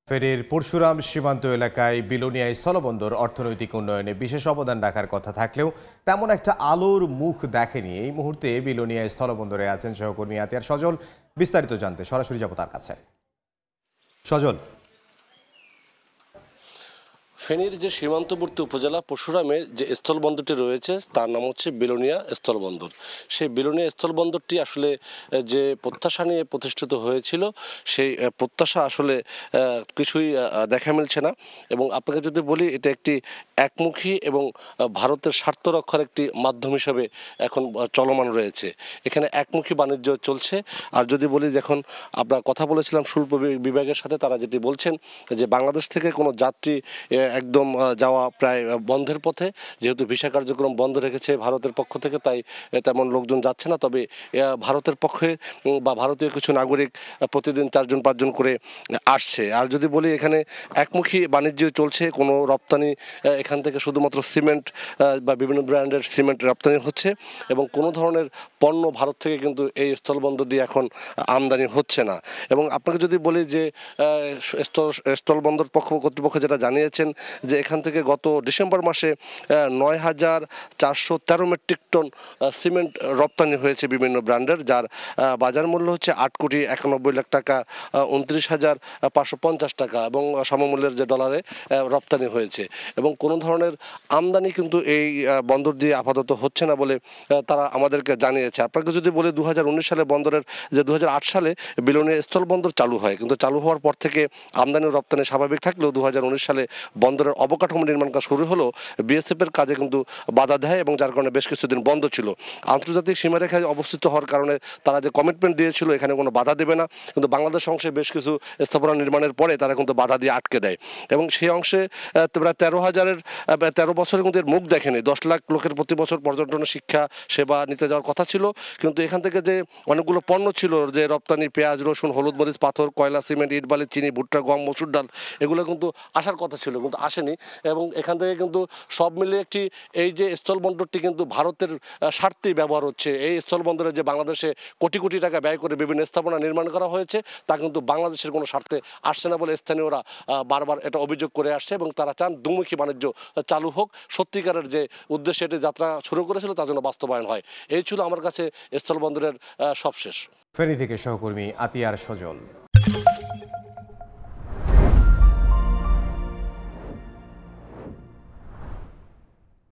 ফেনীর পরশুরাম সীমান্ত এলাকায় বিলোনিয়া স্থলবন্দর অর্থনৈতিক উন্নয়নে বিশেষ অবদান রাখার কথা থাকলেও তেমন একটা আলোর মুখ দেখেনি। এই মুহূর্তে বিলোনিয়া স্থলবন্দরে আছেন সহকর্মী আতিয়ার সজল। বিস্তারিত জানতে সরাসরি যাব তার কাছে। সজল, ফেনীর যে সীমান্তবর্তী উপজেলা পরশুরামের যে স্থলবন্দরটি রয়েছে তার নাম হচ্ছে বিলোনিয়া স্থলবন্দর। সেই বিলোনিয়া স্থলবন্দরটি আসলে যে প্রত্যাশা নিয়ে প্রতিষ্ঠিত হয়েছিল সেই প্রত্যাশা আসলে কিছুই দেখা মিলছে না। এবং আপনাকে যদি বলি, এটা একটি একমুখী এবং ভারতের স্বার্থ রক্ষার একটি মাধ্যম হিসাবে এখন চলমান রয়েছে। এখানে একমুখী বাণিজ্য চলছে। আর যদি বলি, যখন আমরা কথা বলেছিলাম শুল্ক বিভাগের সাথে, তারা যেটি বলছেন যে বাংলাদেশ থেকে কোনো যাত্রী একদম যাওয়া প্রায় বন্ধের পথে, যেহেতু ভিসা কার্যক্রম বন্ধ রেখেছে ভারতের পক্ষ থেকে, তাই তেমন লোকজন যাচ্ছে না। তবে ভারতের পক্ষে বা ভারতীয় কিছু নাগরিক প্রতিদিন 4-5 করে আসছে। আর যদি বলি, এখানে একমুখী বাণিজ্য চলছে, কোনো রপ্তানি এখান থেকে শুধুমাত্র সিমেন্ট বা বিভিন্ন ব্র্যান্ডের সিমেন্ট রপ্তানি হচ্ছে এবং কোনো ধরনের পণ্য ভারত থেকে কিন্তু এই স্থলবন্দর দিয়ে এখন আমদানি হচ্ছে না। এবং আপনাকে যদি বলি যে স্থলবন্দর কর্তৃপক্ষ যেটা জানিয়েছেন যে এখান থেকে গত ডিসেম্বর মাসে 9,413 মেট্রিক টন সিমেন্ট রপ্তানি হয়েছে বিভিন্ন ব্র্যান্ডের, যার বাজার মূল্য হচ্ছে 8,91,00,000 টাকা, 29,550 টাকা এবং সমমূল্যের যে ডলারে রপ্তানি হয়েছে। এবং কোনো ধরনের আমদানি কিন্তু এই বন্দর দিয়ে আপাতত হচ্ছে না বলে তারা আমাদেরকে জানিয়েছে। আপনাকে যদি বলি, 2019 সালে বন্দরের যে 2008 সালে বিলোনিয়া স্থলবন্দর চালু হয়, কিন্তু চালু হওয়ার পর থেকে আমদানি ও রপ্তানি স্বাভাবিক থাকলেও 2019 সালে বন্দরের অবকাঠামো নির্মাণ কাজ শুরু হলো বিএসএফ এর কাজে কিন্তু বাধা দেয় এবং যার কারণে বেশ কিছুদিন বন্ধ ছিল। আন্তর্জাতিক সীমারেখায় অবস্থিত হওয়ার কারণে তারা যে কমিটমেন্ট দিয়েছিল এখানে কোনো বাধা দেবে না, কিন্তু বাংলাদেশ অংশে বেশ কিছু স্থাপনা নির্মাণের পরে তারা কিন্তু বাধা দিয়ে আটকে দেয় এবং সেই অংশে প্রায় 13 বছরের মধ্যে মুখ দেখেনি। 10 লাখ লোকের প্রতি বছর পর্যটন, শিক্ষা, সেবা নিতে যাওয়ার কথা ছিল, কিন্তু এখান থেকে যে অনেকগুলো পণ্য ছিল, যে রপ্তানি পেঁয়াজ, রসুন, হলুদ, মরিচ, পাথর, কয়লা, সিমেন্ট, ইট, বালি, চিনি, ভুট্টা, গম, মসুর ডাল, এগুলো কিন্তু আসার কথা ছিল কিন্তু আসেনি। এবং এখান থেকে কিন্তু সব মিলিয়ে এই যে স্থলবন্দরটি কিন্তু ভারতের স্বার্থেই ব্যবহার হচ্ছে। এই স্থলবন্দরে যে বাংলাদেশে কোটি কোটি টাকা ব্যয় করে বিভিন্ন স্থাপনা নির্মাণ করা হয়েছে, তা কিন্তু বাংলাদেশের কোনো স্বার্থে আসছে না বলে স্থানীয়রা বারবার এটা অভিযোগ করে আসছে এবং তারা চান দ্বিমুখী বাণিজ্য চালু হোক, সত্যিকারের যে উদ্দেশ্যে এটি যাত্রা শুরু করেছিল তার জন্য বাস্তবায়ন হয়। এই ছিল আমার কাছে স্থলবন্দরের সবশেষ। ফেনী থেকে সহকর্মী আতিয়ার সজল।